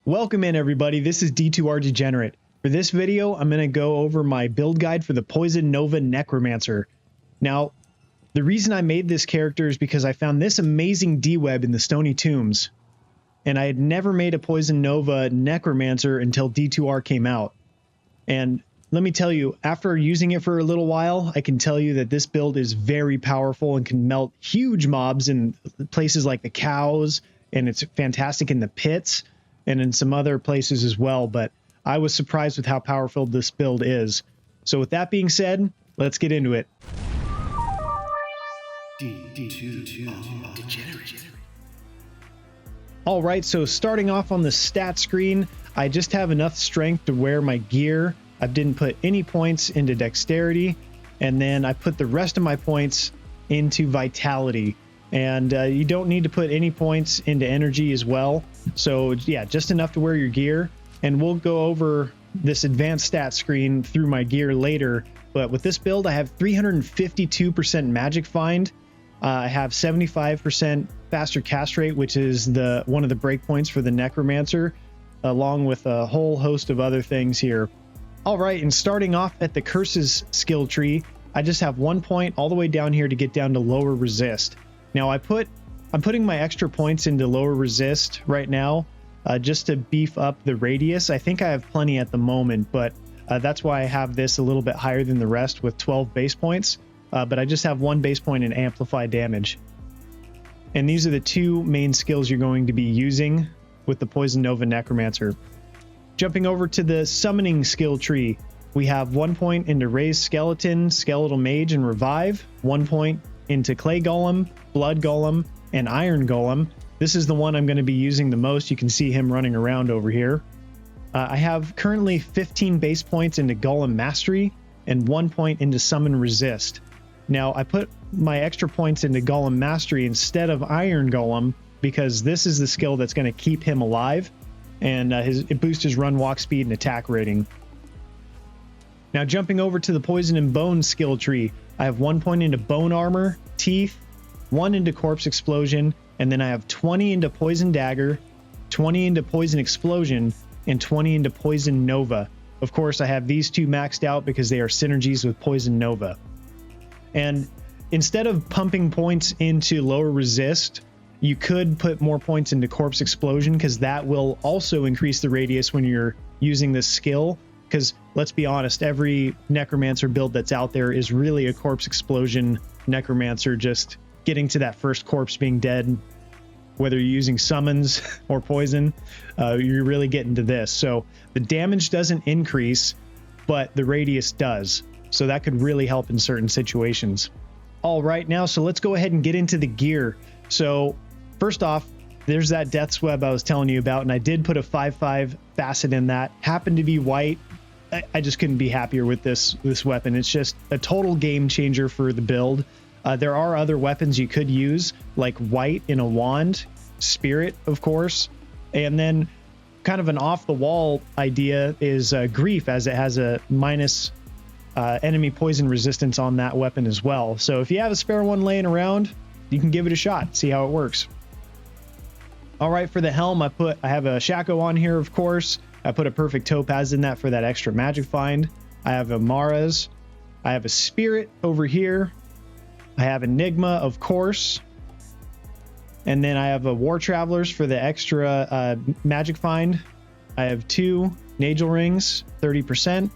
Welcome in everybody, this is D2R Degenerate. For this video, I'm going to go over my build guide for the Poison Nova Necromancer. Now, the reason I made this character is because I found this amazing D-web in the Stony Tombs. And I had never made a Poison Nova Necromancer until D2R came out. And let me tell you, after using it for a little while, I can tell you that this build is very powerful and can melt huge mobs in places like the cows, and it's fantastic in the pits and in some other places as well, but I was surprised with how powerful this build is. So with that being said, let's get into it. Alright, so starting off on the stat screen, I just have enough strength to wear my gear. I didn't put any points into dexterity, and then I put the rest of my points into vitality. And you don't need to put any points into energy as well. So yeah, just enough to wear your gear. And we'll go over this advanced stat screen through my gear later. But with this build, I have 352% magic find. I have 75% faster cast rate, which is one of the breakpoints for the Necromancer, along with a whole host of other things here. All right, and starting off at the Curses skill tree, I just have 1 point all the way down here to get down to lower resist. Now I'm putting my extra points into lower resist right now, just to beef up the radius. I think I have plenty at the moment, but that's why I have this a little bit higher than the rest with 12 base points. But I just have 1 base point in amplified damage. And these are the 2 main skills you're going to be using with the Poison Nova Necromancer. Jumping over to the summoning skill tree, we have 1 point into Raised Skeleton, Skeletal Mage, and Revive, 1 point into Clay Golem, Blood Golem, and Iron Golem. This is the one I'm going to be using the most. You can see him running around over here. I have currently 15 base points into Golem Mastery and 1 point into Summon Resist. Now I put my extra points into Golem Mastery instead of Iron Golem because this is the skill that's going to keep him alive, and it boosts his run, walk speed, and attack rating. Now jumping over to the Poison and Bone skill tree, I have 1 point into Bone Armor, Teeth, 1 into Corpse Explosion, and then I have 20 into Poison Dagger, 20 into Poison Explosion, and 20 into Poison Nova. Of course, I have these 2 maxed out because they are synergies with Poison Nova. And instead of pumping points into lower resist, you could put more points into Corpse Explosion because that will also increase the radius when you're using this skill. Because let's be honest, every Necromancer build that's out there is really a Corpse Explosion Necromancer, just getting to that first corpse being dead. Whether you're using summons or poison, you're really getting to this. So the damage doesn't increase, but the radius does. So that could really help in certain situations. All right, now, so let's go ahead and get into the gear. So first off, there's that Death's Web I was telling you about, and I did put a 5/5 facet in that. Happened to be white. I just couldn't be happier with this weapon. It's just a total game changer for the build. There are other weapons you could use, like white in a wand, spirit, of course, and then kind of an off-the-wall idea is grief, as it has a minus enemy poison resistance on that weapon as well. So if you have a spare one laying around, you can give it a shot, see how it works. All right, for the helm, I have a Shaco on here, of course. I put a perfect topaz in that for that extra magic find. I have a Mara's. I have a spirit over here. I have Enigma, of course. And then I have a War Travelers for the extra magic find. I have 2 Nagel Rings, 30%.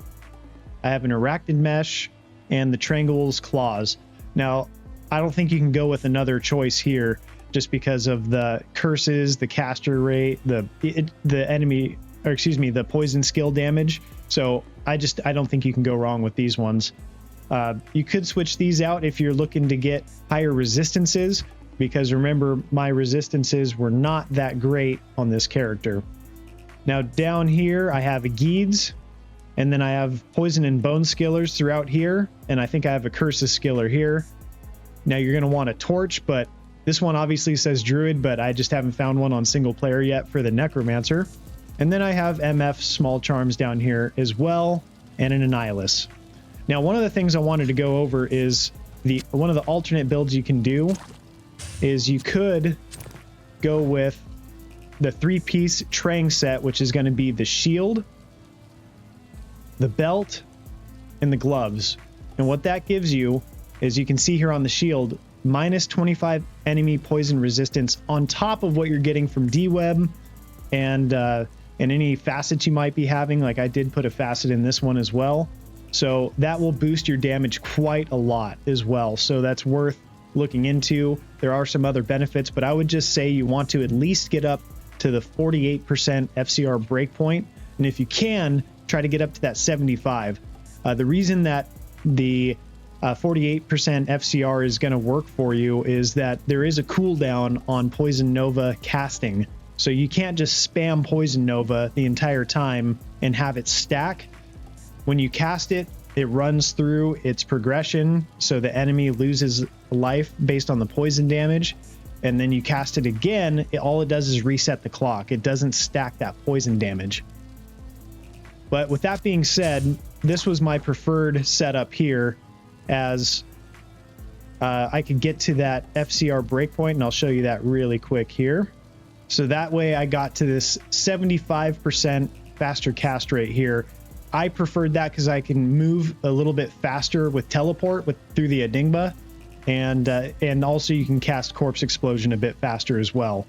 I have an Arachnid Mesh and the Trangle's Claws. Now, I don't think you can go with another choice here just because of the curses, the caster rate, the enemy, or excuse me, the poison skill damage. So I don't think you can go wrong with these ones. You could switch these out if you're looking to get higher resistances, because remember, my resistances were not that great on this character. Now down here, I have a Geeds, and then I have Poison and Bone Skillers throughout here, and I think I have a Curses Skiller here. Now you're going to want a Torch, but this one obviously says Druid, but I just haven't found one on single player yet for the Necromancer. And then I have MF Small Charms down here as well, and an Annihilus. Now, one of the things I wanted to go over is one of the alternate builds you can do is you could go with the 3-piece Trang set, which is going to be the shield, the belt, and the gloves. And what that gives you is, you can see here on the shield, minus 25 enemy poison resistance on top of what you're getting from D-Web and any facets you might be having. Like I did put a facet in this one as well. So that will boost your damage quite a lot as well. So that's worth looking into. There are some other benefits, but I would just say you want to at least get up to the 48% FCR breakpoint. And if you can, try to get up to that 75. The reason that the 48% FCR is going to work for you is that there is a cooldown on Poison Nova casting. So you can't just spam Poison Nova the entire time and have it stack. When you cast it, it runs through its progression, so the enemy loses life based on the poison damage, and then you cast it again, all it does is reset the clock. It doesn't stack that poison damage. But with that being said, this was my preferred setup here, as I could get to that FCR breakpoint, and I'll show you that really quick here. So that way I got to this 75% faster cast rate here. I preferred that because I can move a little bit faster with teleport through the Enigma, and also you can cast Corpse Explosion a bit faster as well.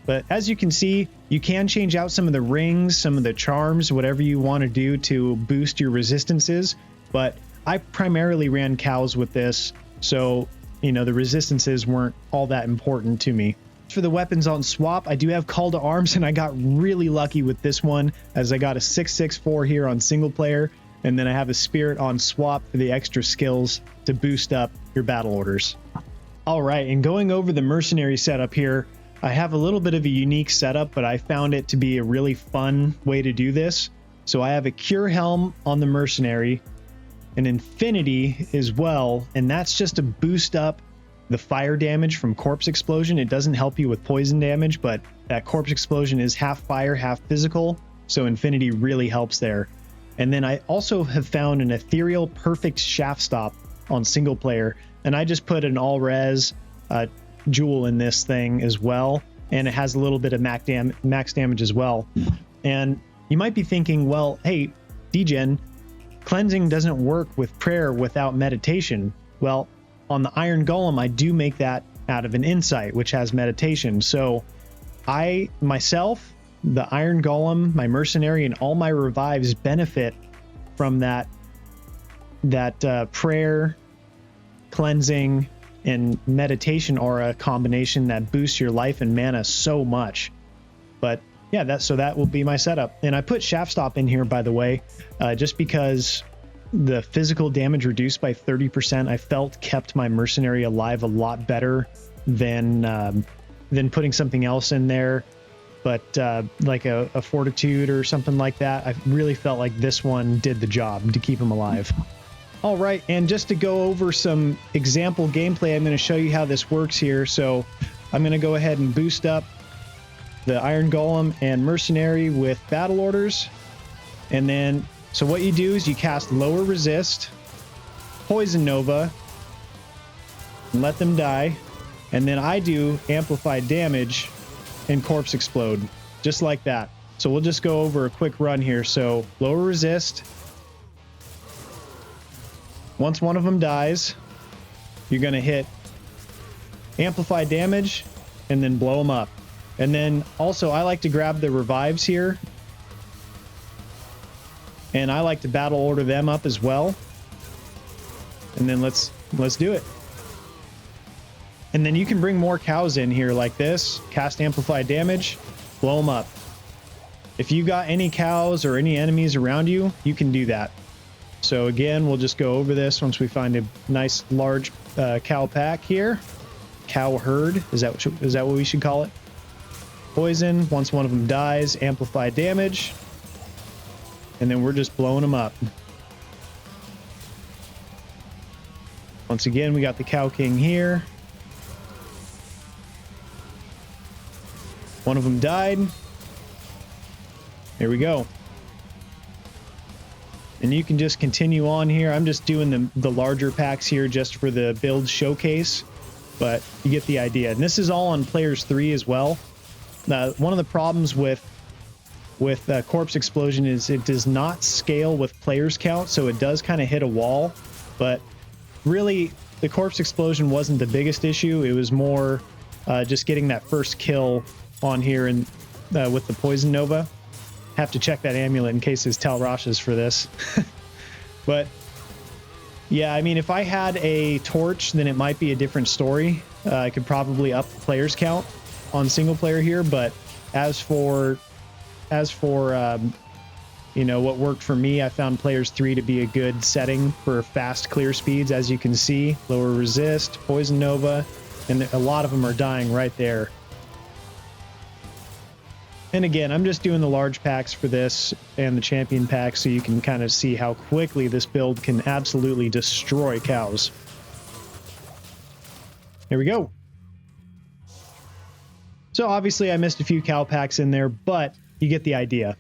But as you can see, you can change out some of the rings, some of the charms, whatever you want to do to boost your resistances. But I primarily ran cows with this, so you know the resistances weren't all that important to me. For the weapons on swap, I do have Call to Arms, and I got really lucky with this one, as I got a 664 here on single player, and then I have a Spirit on swap for the extra skills to boost up your battle orders. All right, and going over the mercenary setup here, I have a little bit of a unique setup, but I found it to be a really fun way to do this. So I have a Cure Helm on the mercenary, an Infinity as well, and that's just to boost up the fire damage from Corpse Explosion. It doesn't help you with poison damage, but that Corpse Explosion is half fire, half physical, so Infinity really helps there. And then I also have found an Ethereal Perfect Shaft Stop on single player, and I just put an all-res jewel in this thing as well, and it has a little bit of max damage as well. And you might be thinking, well, hey, DGen, cleansing doesn't work with prayer without meditation. Well, on the Iron Golem, I do make that out of an Insight, which has meditation. So I, myself, the Iron Golem, my Mercenary, and all my revives benefit from that prayer, cleansing, and meditation aura combination that boosts your life and mana so much. But yeah, that will be my setup. And I put Shaft Stop in here, by the way, just because the physical damage reduced by 30%, I felt kept my Mercenary alive a lot better than putting something else in there. But like a Fortitude or something like that, I really felt like this one did the job to keep him alive. All right, and just to go over some example gameplay, I'm going to show you how this works here. So I'm going to go ahead and boost up the Iron Golem and Mercenary with battle orders. And then, so what you do is you cast Lower Resist, Poison Nova, and let them die. And then I do Amplified Damage and Corpse Explode, just like that. So we'll just go over a quick run here. So Lower Resist. Once one of them dies, you're going to hit Amplified Damage and then blow them up. And then also I like to grab the revives here, and I like to battle order them up as well. And then let's do it. And then you can bring more cows in here like this, cast Amplified Damage, blow them up. If you got any cows or any enemies around you, you can do that. So again, we'll just go over this once we find a nice large cow pack here. Cow herd, is that what we should call it? Poison, once one of them dies, Amplified Damage. And then we're just blowing them up. Once again, we got the Cow King here. One of them died. There we go. And you can just continue on here. I'm just doing the larger packs here just for the build showcase, but you get the idea. And this is all on players 3 as well. One of the problems with Corpse Explosion is it does not scale with players count, so it does kind of hit a wall. But really, the Corpse Explosion wasn't the biggest issue. It was more just getting that first kill on here and with the Poison Nova. Have to check that amulet in case his Tal Rasha's for this. But yeah, I mean, if I had a torch, then it might be a different story. I could probably up the players count on single player here, but as for you know, what worked for me, I found players 3 to be a good setting for fast clear speeds. As you can see, lower resist, Poison Nova, and a lot of them are dying right there. And again, I'm just doing the large packs for this and the champion pack so you can kind of see how quickly this build can absolutely destroy cows. Here we go. So obviously I missed a few cow packs in there, but you get the idea.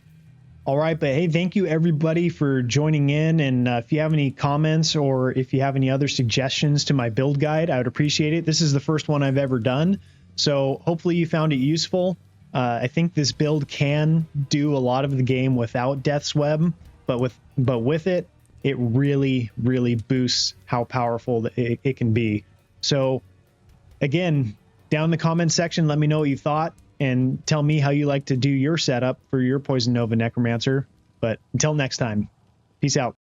All right, but hey, thank you everybody for joining in. And if you have any comments or if you have any other suggestions to my build guide, I would appreciate it. This is the first one I've ever done, so hopefully you found it useful. I think this build can do a lot of the game without Death's Web, but with it, it really, really boosts how powerful it can be. So again, down in the comments section, let me know what you thought and tell me how you like to do your setup for your Poison Nova Necromancer. But until next time, peace out.